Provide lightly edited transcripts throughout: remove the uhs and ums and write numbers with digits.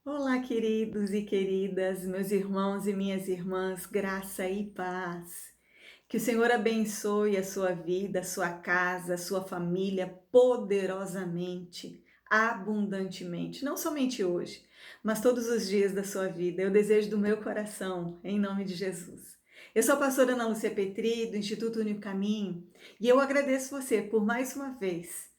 Olá, queridos e queridas, meus irmãos e minhas irmãs, graça e paz. Que o Senhor abençoe a sua vida, a sua casa, a sua família poderosamente, abundantemente, não somente hoje, mas todos os dias da sua vida. Eu desejo do meu coração, em nome de Jesus. Eu sou a pastora Ana Lúcia Petri, do Instituto Único Caminho, e eu agradeço você por mais uma vez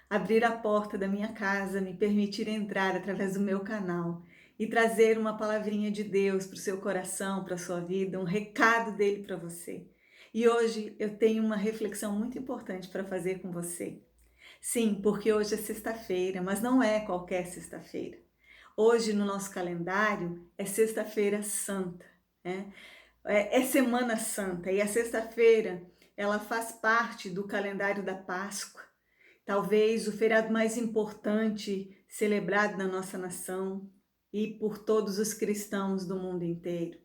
abrir a porta da minha casa, me permitir entrar através do meu canal e trazer uma palavrinha de Deus para o seu coração, para a sua vida, um recado dele para você. E hoje eu tenho uma reflexão muito importante para fazer com você. Sim, porque hoje é sexta-feira, mas não é qualquer sexta-feira. Hoje no nosso calendário é Sexta-feira Santa, né? É Semana Santa e a sexta-feira ela faz parte do calendário da Páscoa. Talvez o feriado mais importante celebrado na nossa nação e por todos os cristãos do mundo inteiro.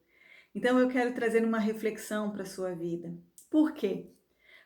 Então eu quero trazer uma reflexão para a sua vida. Por quê?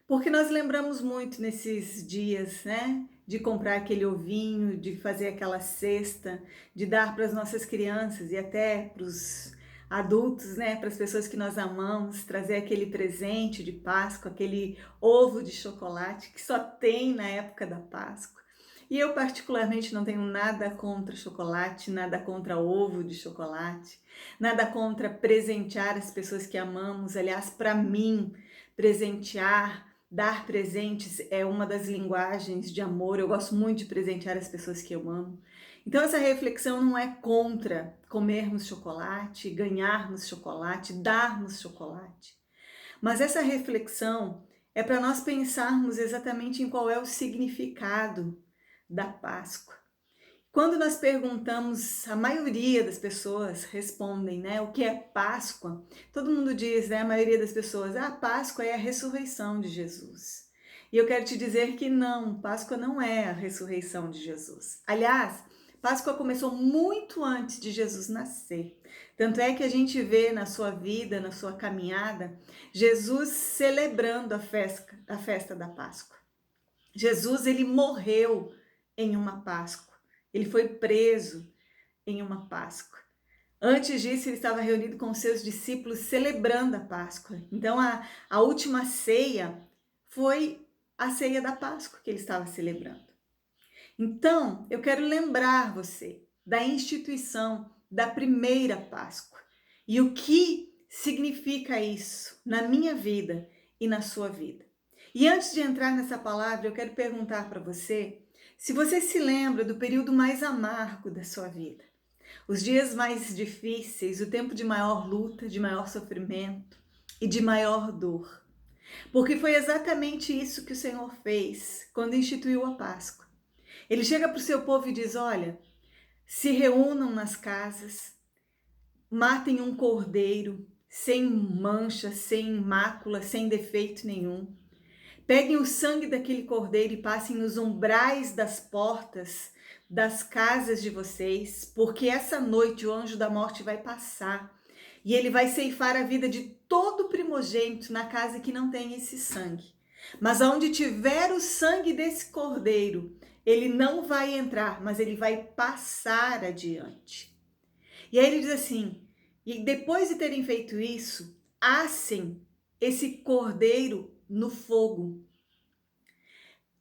Porque nós lembramos muito nesses dias, né? De comprar aquele ovinho, de fazer aquela cesta, de dar para as nossas crianças e até para os adultos, né? Para as pessoas que nós amamos, trazer aquele presente de Páscoa, aquele ovo de chocolate que só tem na época da Páscoa. E eu, particularmente, não tenho nada contra chocolate, nada contra ovo de chocolate, nada contra presentear as pessoas que amamos. Aliás, para mim, presentear, dar presentes é uma das linguagens de amor. Eu gosto muito de presentear as pessoas que eu amo. Então, essa reflexão não é contra comermos chocolate, ganharmos chocolate, darmos chocolate. Mas essa reflexão é para nós pensarmos exatamente em qual é o significado da Páscoa. Quando nós perguntamos, a maioria das pessoas respondem, né? O que é Páscoa? Todo mundo diz, né? A maioria das pessoas, Páscoa é a ressurreição de Jesus. E eu quero te dizer que não, Páscoa não é a ressurreição de Jesus. Aliás, Páscoa começou muito antes de Jesus nascer. Tanto é que a gente vê na sua vida, na sua caminhada, Jesus celebrando a festa da Páscoa. Jesus, ele morreu em uma Páscoa. Ele foi preso em uma Páscoa. Antes disso, ele estava reunido com seus discípulos celebrando a Páscoa. Então, a última ceia foi a ceia da Páscoa que ele estava celebrando. Então, eu quero lembrar você da instituição da primeira Páscoa e o que significa isso na minha vida e na sua vida. E antes de entrar nessa palavra, eu quero perguntar para você se você se lembra do período mais amargo da sua vida, os dias mais difíceis, o tempo de maior luta, de maior sofrimento e de maior dor. Porque foi exatamente isso que o Senhor fez quando instituiu a Páscoa. Ele chega para o seu povo e diz: olha, se reúnam nas casas, matem um cordeiro sem mancha, sem mácula, sem defeito nenhum. Peguem o sangue daquele cordeiro e passem nos umbrais das portas das casas de vocês, porque essa noite o anjo da morte vai passar e ele vai ceifar a vida de todo primogênito na casa que não tem esse sangue. Mas aonde tiver o sangue desse cordeiro, ele não vai entrar, mas ele vai passar adiante. E aí ele diz assim: e depois de terem feito isso, assem esse cordeiro no fogo.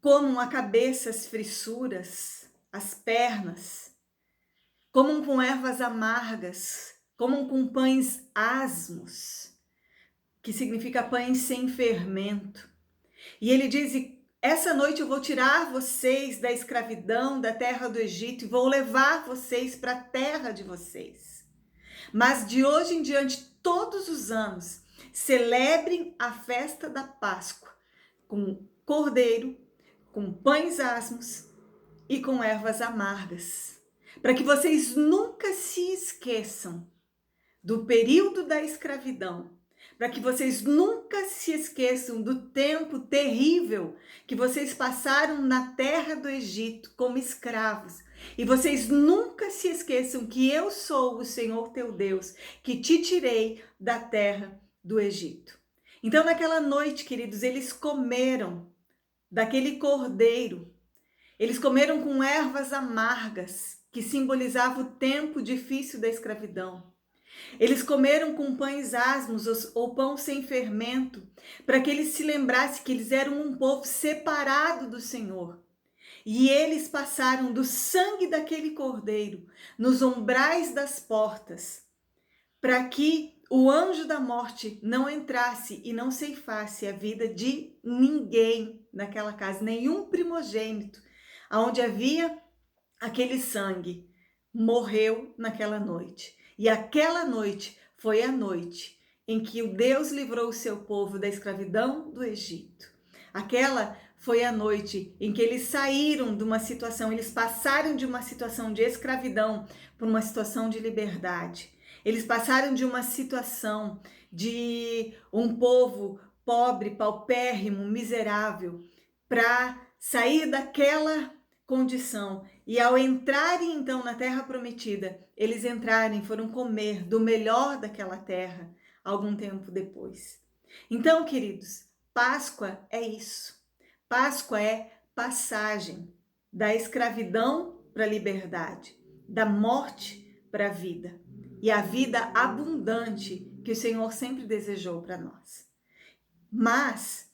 Comam a cabeça, as frissuras, as pernas, comam com ervas amargas, comam com pães asmos, que significa pães sem fermento. E ele diz: essa noite eu vou tirar vocês da escravidão, da terra do Egito, e vou levar vocês para a terra de vocês. Mas de hoje em diante, todos os anos, celebrem a festa da Páscoa com cordeiro, com pães asmos e com ervas amargas, para que vocês nunca se esqueçam do período da escravidão, para que vocês nunca se esqueçam do tempo terrível que vocês passaram na terra do Egito como escravos. E vocês nunca se esqueçam que eu sou o Senhor teu Deus, que te tirei da terra do Egito. Então, naquela noite, queridos, eles comeram daquele cordeiro. Eles comeram com ervas amargas que simbolizava o tempo difícil da escravidão. Eles comeram com pães asmos ou pão sem fermento, para que eles se lembrassem que eles eram um povo separado do Senhor. E eles passaram do sangue daquele cordeiro nos umbrais das portas, para que o anjo da morte não entrasse e não ceifasse a vida de ninguém naquela casa, nenhum primogênito, aonde havia aquele sangue, morreu naquela noite. E aquela noite foi a noite em que o Deus livrou o seu povo da escravidão do Egito. Aquela foi a noite em que eles saíram de uma situação, eles passaram de uma situação de escravidão para uma situação de liberdade. Eles passaram de uma situação de um povo pobre, paupérrimo, miserável, para sair daquela condição. E ao entrarem então na terra prometida, eles foram comer do melhor daquela terra algum tempo depois. Então, queridos, Páscoa é isso. Páscoa é passagem da escravidão para a liberdade, da morte para a vida e a vida abundante que o Senhor sempre desejou para nós. Mas,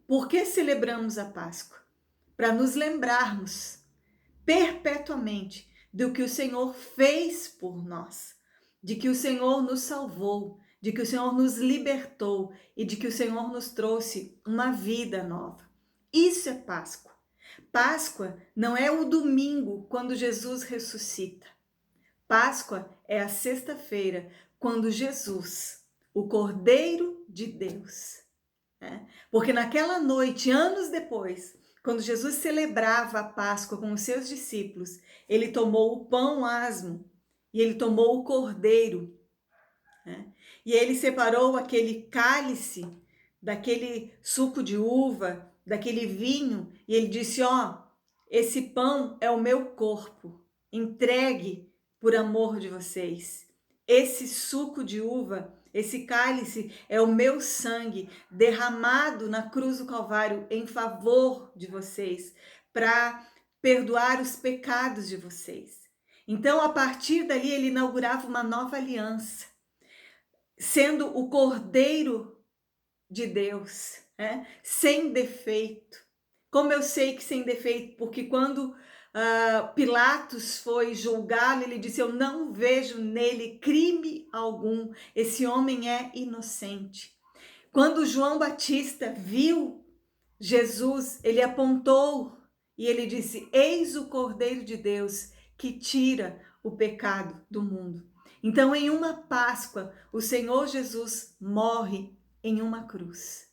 por que celebramos a Páscoa? Para nos lembrarmos perpetuamente do que o Senhor fez por nós, de que o Senhor nos salvou, de que o Senhor nos libertou e de que o Senhor nos trouxe uma vida nova. Isso é Páscoa. Páscoa não é o domingo quando Jesus ressuscita. Páscoa é a sexta-feira quando Jesus, o Cordeiro de Deus, porque naquela noite, anos depois, quando Jesus celebrava a Páscoa com os seus discípulos, ele tomou o pão asmo e ele tomou o cordeiro, e ele separou aquele cálice daquele suco de uva, daquele vinho, e ele disse: esse pão é o meu corpo, entregue por amor de vocês. Esse suco de uva, esse cálice é o meu sangue derramado na cruz do Calvário em favor de vocês, para perdoar os pecados de vocês. Então, a partir dali, ele inaugurava uma nova aliança, sendo o Cordeiro de Deus, sem defeito. Como eu sei que sem defeito? Porque quando Pilatos foi julgá-lo, ele disse: eu não vejo nele crime algum, esse homem é inocente. Quando João Batista viu Jesus, ele apontou e ele disse: eis o Cordeiro de Deus que tira o pecado do mundo. Então, em uma Páscoa, o Senhor Jesus morre em uma cruz,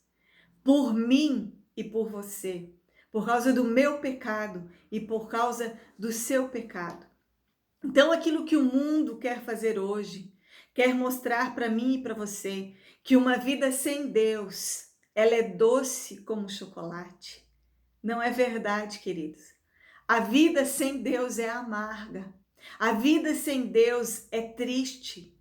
por mim e por você, por causa do meu pecado e por causa do seu pecado. Então, aquilo que o mundo quer fazer hoje, quer mostrar para mim e para você que uma vida sem Deus, ela é doce como chocolate. Não é verdade, queridos. A vida sem Deus é amarga. A vida sem Deus é triste,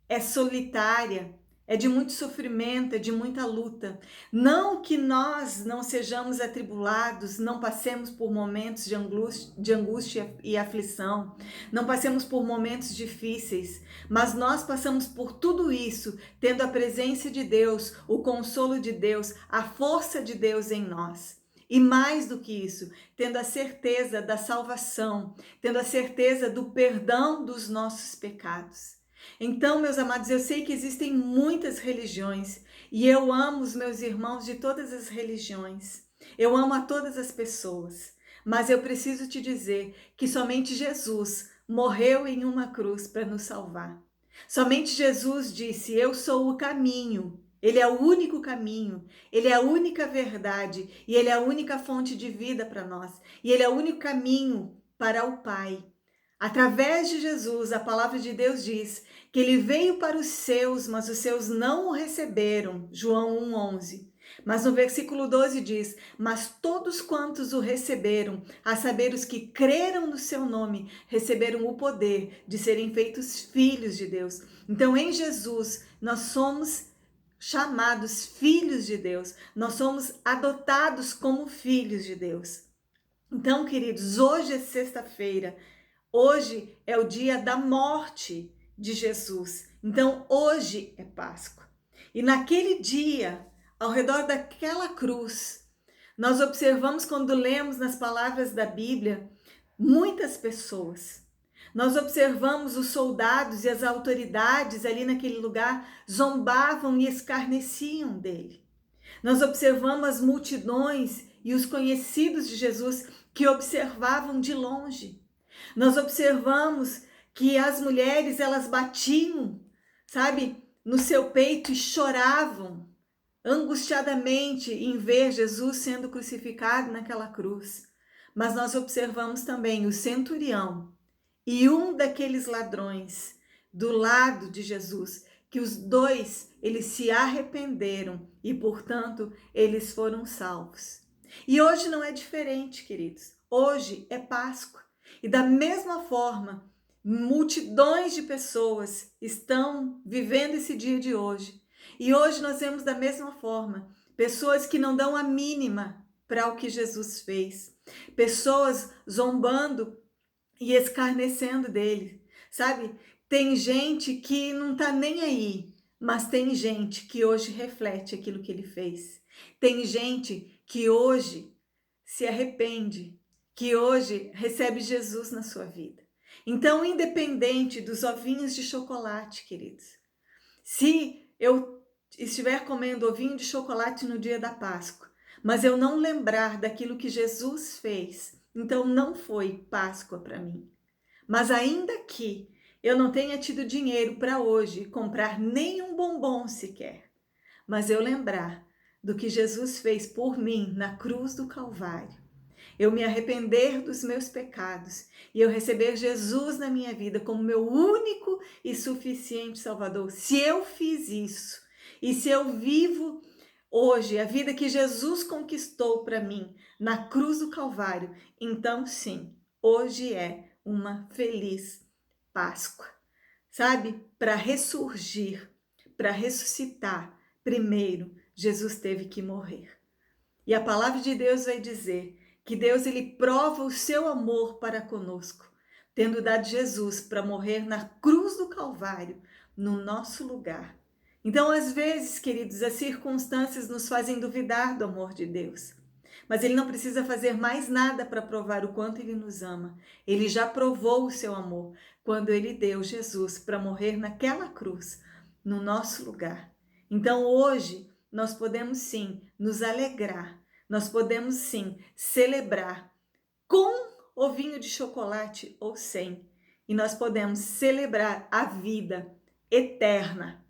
é solitária, é de muito sofrimento, é de muita luta. Não que nós não sejamos atribulados, não passemos por momentos de angústia e aflição, não passemos por momentos difíceis, mas nós passamos por tudo isso tendo a presença de Deus, o consolo de Deus, a força de Deus em nós. E mais do que isso, tendo a certeza da salvação, tendo a certeza do perdão dos nossos pecados. Então, meus amados, eu sei que existem muitas religiões e eu amo os meus irmãos de todas as religiões. Eu amo a todas as pessoas, mas eu preciso te dizer que somente Jesus morreu em uma cruz para nos salvar. Somente Jesus disse: eu sou o caminho. Ele é o único caminho, ele é a única verdade e ele é a única fonte de vida para nós. E ele é o único caminho para o Pai. Através de Jesus, a palavra de Deus diz que ele veio para os seus, mas os seus não o receberam. João 1,11. Mas no versículo 12 diz: mas todos quantos o receberam, a saber os que creram no seu nome, receberam o poder de serem feitos filhos de Deus. Então, em Jesus, nós somos chamados filhos de Deus. Nós somos adotados como filhos de Deus. Então, queridos, hoje é sexta-feira. Hoje é o dia da morte de Jesus. Então, hoje é Páscoa. E naquele dia, ao redor daquela cruz, nós observamos quando lemos nas palavras da Bíblia, muitas pessoas. Nós observamos os soldados e as autoridades ali naquele lugar zombavam e escarneciam dele. Nós observamos as multidões e os conhecidos de Jesus que observavam de longe. Nós observamos que as mulheres, elas batiam, sabe, no seu peito e choravam angustiadamente em ver Jesus sendo crucificado naquela cruz. Mas nós observamos também o centurião e um daqueles ladrões do lado de Jesus, que os dois, eles se arrependeram e, portanto, eles foram salvos. E hoje não é diferente, queridos. Hoje é Páscoa. E da mesma forma, multidões de pessoas estão vivendo esse dia de hoje. E hoje nós vemos da mesma forma, pessoas que não dão a mínima para o que Jesus fez. Pessoas zombando e escarnecendo dele, sabe? Tem gente que não tá nem aí, mas tem gente que hoje reflete aquilo que ele fez. Tem gente que hoje se arrepende, que hoje recebe Jesus na sua vida. Então, independente dos ovinhos de chocolate, queridos, se eu estiver comendo ovinho de chocolate no dia da Páscoa, mas eu não lembrar daquilo que Jesus fez, então não foi Páscoa para mim. Mas ainda que eu não tenha tido dinheiro para hoje comprar nenhum bombom sequer, mas eu lembrar do que Jesus fez por mim na cruz do Calvário, eu me arrepender dos meus pecados e eu receber Jesus na minha vida como meu único e suficiente Salvador. Se eu fiz isso e se eu vivo hoje a vida que Jesus conquistou para mim na cruz do Calvário, então sim, hoje é uma feliz Páscoa, sabe? Para ressurgir, para ressuscitar, primeiro Jesus teve que morrer. E a palavra de Deus vai dizer que Deus, ele prova o seu amor para conosco, tendo dado Jesus para morrer na cruz do Calvário, no nosso lugar. Então, às vezes, queridos, as circunstâncias nos fazem duvidar do amor de Deus. Mas ele não precisa fazer mais nada para provar o quanto ele nos ama. Ele já provou o seu amor quando ele deu Jesus para morrer naquela cruz, no nosso lugar. Então, hoje, nós podemos sim nos alegrar, nós podemos sim celebrar com ovinho de chocolate ou sem. E nós podemos celebrar a vida eterna,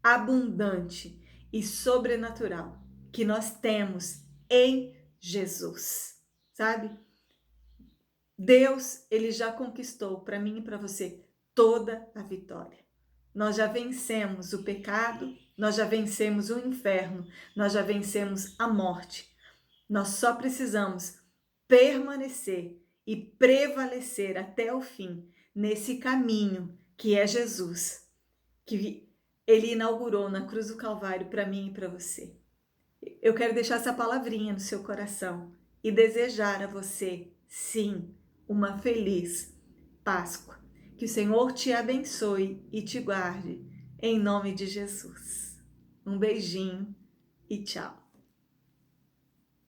abundante e sobrenatural que nós temos em Jesus, sabe? Deus, ele já conquistou para mim e para você toda a vitória. Nós já vencemos o pecado, nós já vencemos o inferno, nós já vencemos a morte. Nós só precisamos permanecer e prevalecer até o fim nesse caminho que é Jesus, que ele inaugurou na cruz do Calvário para mim e para você. Eu quero deixar essa palavrinha no seu coração e desejar a você, sim, uma feliz Páscoa. Que o Senhor te abençoe e te guarde, em nome de Jesus. Um beijinho e tchau.